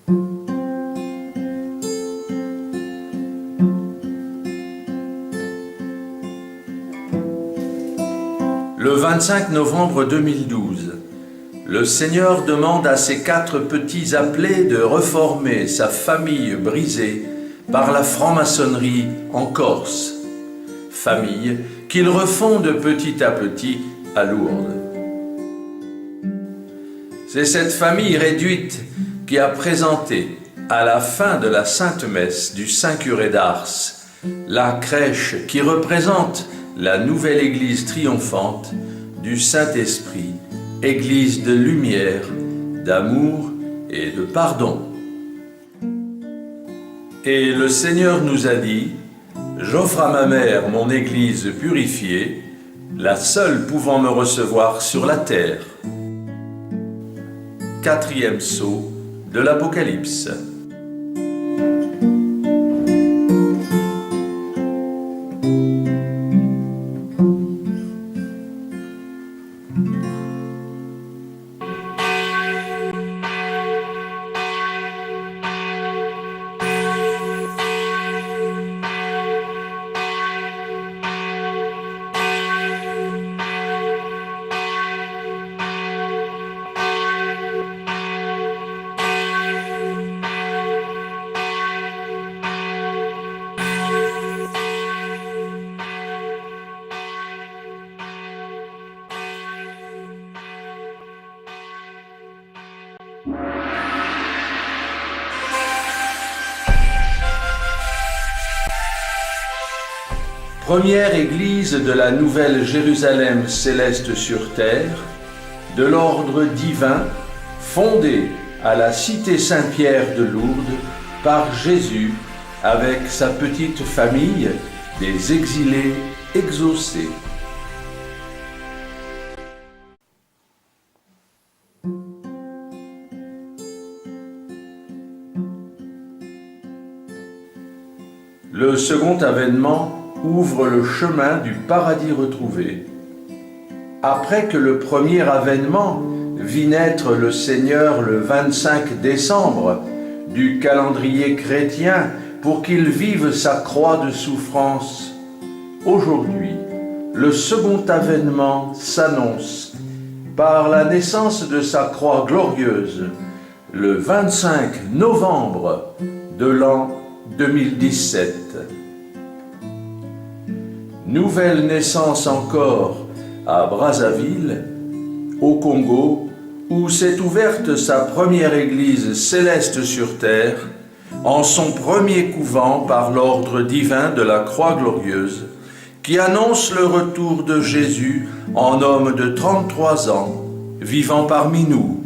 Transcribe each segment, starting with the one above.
Le 25 novembre 2012, le Seigneur demande à ses 4 petits appelés de reformer sa famille brisée par la franc-maçonnerie en Corse, famille qu'ils refondent petit à petit à Lourdes. C'est cette famille réduite qui a présenté, à la fin de la Sainte Messe du Saint-Curé d'Ars, la crèche qui représente la nouvelle Église triomphante du Saint-Esprit, Église de lumière, d'amour et de pardon. Et le Seigneur nous a dit, « J'offre à ma mère mon Église purifiée, la seule pouvant me recevoir sur la terre. » 4e sceau de l'Apocalypse. Première église de la nouvelle Jérusalem céleste sur terre, de l'ordre divin, fondée à la cité Saint-Pierre de Lourdes par Jésus avec sa petite famille des exilés exaucés. Le second avènement ouvre le chemin du paradis retrouvé. Après que le premier avènement vit naître le Seigneur le 25 décembre du calendrier chrétien pour qu'il vive sa croix de souffrance, aujourd'hui, le second avènement s'annonce par la naissance de sa croix glorieuse le 25 novembre de l'an 2017. Nouvelle naissance encore à Brazzaville, au Congo, où s'est ouverte sa première église céleste sur terre, en son premier couvent par l'ordre divin de la Croix glorieuse, qui annonce le retour de Jésus en homme de 33 ans, vivant parmi nous.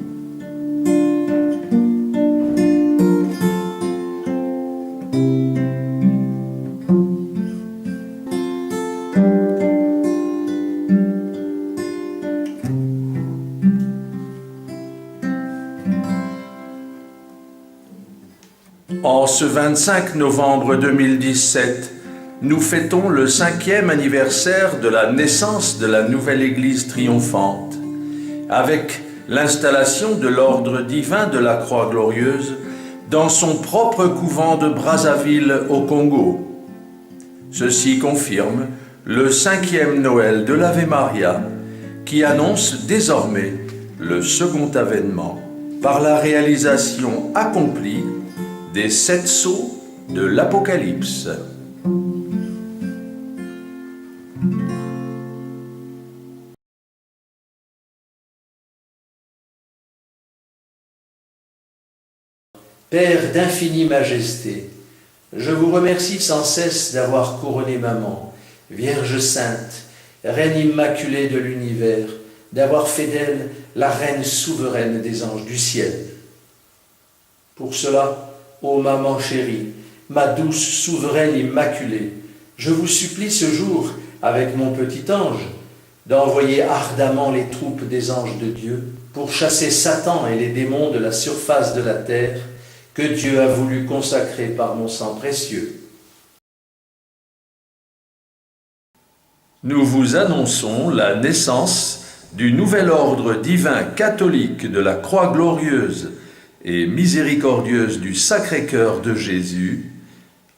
En ce 25 novembre 2017, nous fêtons le 5e anniversaire de la naissance de la nouvelle Église triomphante, avec l'installation de l'ordre divin de la Croix glorieuse dans son propre couvent de Brazzaville au Congo. Ceci confirme le 5e Noël de l'Ave Maria, qui annonce désormais le second avènement par la réalisation accomplie des 7 sceaux de l'Apocalypse. Père d'infinie majesté, je vous remercie sans cesse d'avoir couronné maman, Vierge sainte, Reine immaculée de l'univers, d'avoir fait d'elle la Reine souveraine des anges du ciel. Pour cela, ô maman chérie, ma douce souveraine immaculée, je vous supplie ce jour, avec mon petit ange, d'envoyer ardemment les troupes des anges de Dieu pour chasser Satan et les démons de la surface de la terre que Dieu a voulu consacrer par mon sang précieux. Nous vous annonçons la naissance du nouvel ordre divin catholique de la Croix glorieuse et miséricordieuse du Sacré-Cœur de Jésus,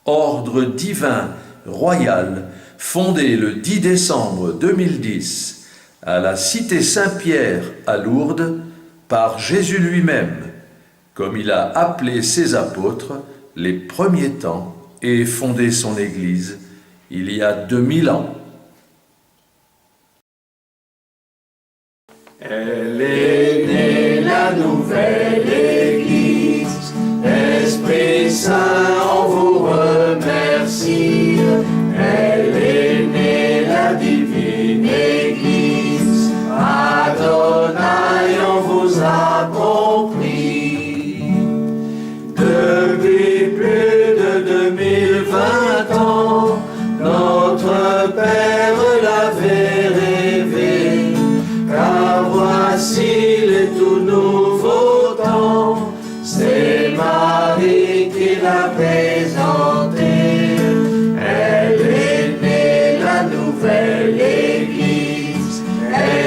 ordre divin, royal, fondé le 10 décembre 2010 à la Cité Saint-Pierre à Lourdes par Jésus lui-même, comme il a appelé ses apôtres les premiers temps et fondé son Église il y a 2000 ans. Elle est née, la nouvelle Église, Esprit Saint, on vous remercie. Elle est née, la divine Église, Adonai, on vous a compris. Depuis plus de 2020 ans, notre Père l'avait rêvé, car voici le tout nouveau temps, c'est Marie qui l'a présenté. Elle est née, la nouvelle Église,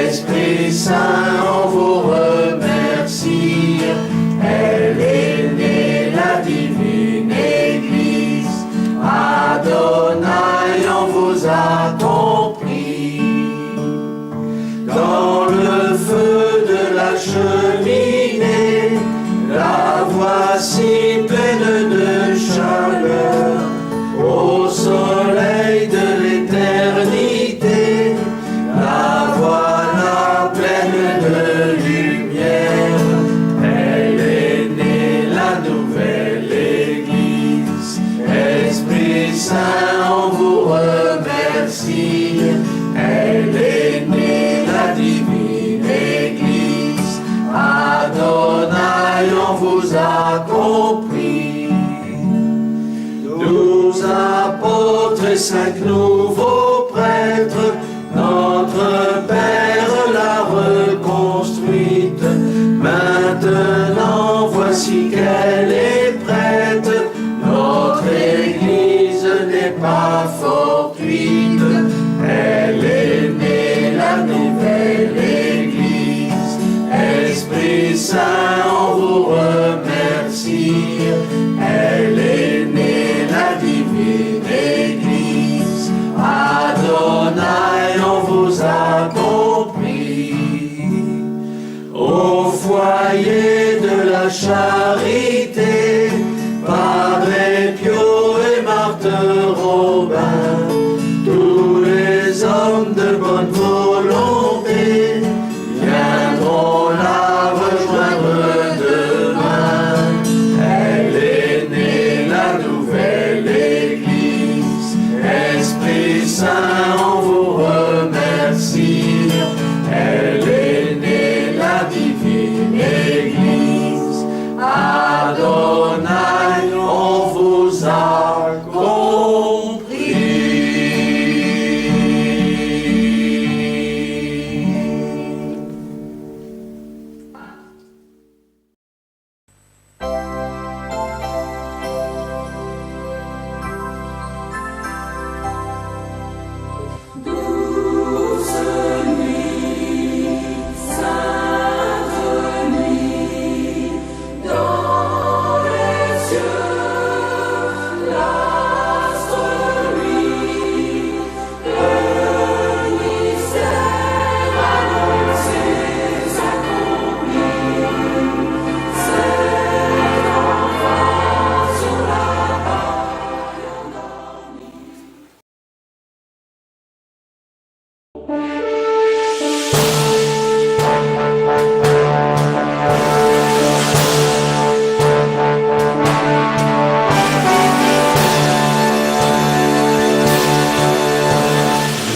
Esprit Saint, on vous remercie. Elle est née, la divine Église, Adonai, on vous a compris. Dans le feu de la cheminée, la voici pleine de chaleur. Au soleil de l'éternité, la voilà pleine de lumière. Elle est née, la nouvelle Église, Esprit Saint, on vous remercie. Elle est née, la divine Église, Adonai, on vous a compris. 12 apôtres et 5 nouveaux prêtres, notre Père l'a reconstruite. Maintenant, voici qu'elle est prête, notre Église n'est pas fortuite. Elle est née, la nouvelle Église, Esprit Saint, on vous remercie. Elle est née, la divine Église, Adonai, on vous a compris. Au foyer de la charité, Padre Pio et Marthe Robin, tous les hommes de bonne volonté viendront la rejoindre demain. Elle est née, la nouvelle Église, Esprit Saint, on vous remercie. Elle est née, la divine Église, Adonai, on vous a compris.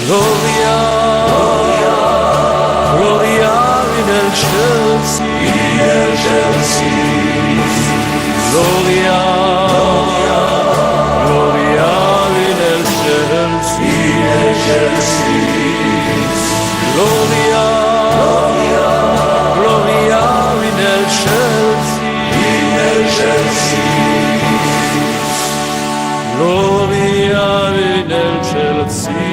Gloria, Gloria in excelsis, Gloria, Gloria in excelsis, Gloria, Gloria in excelsis, Gloria in excelsis.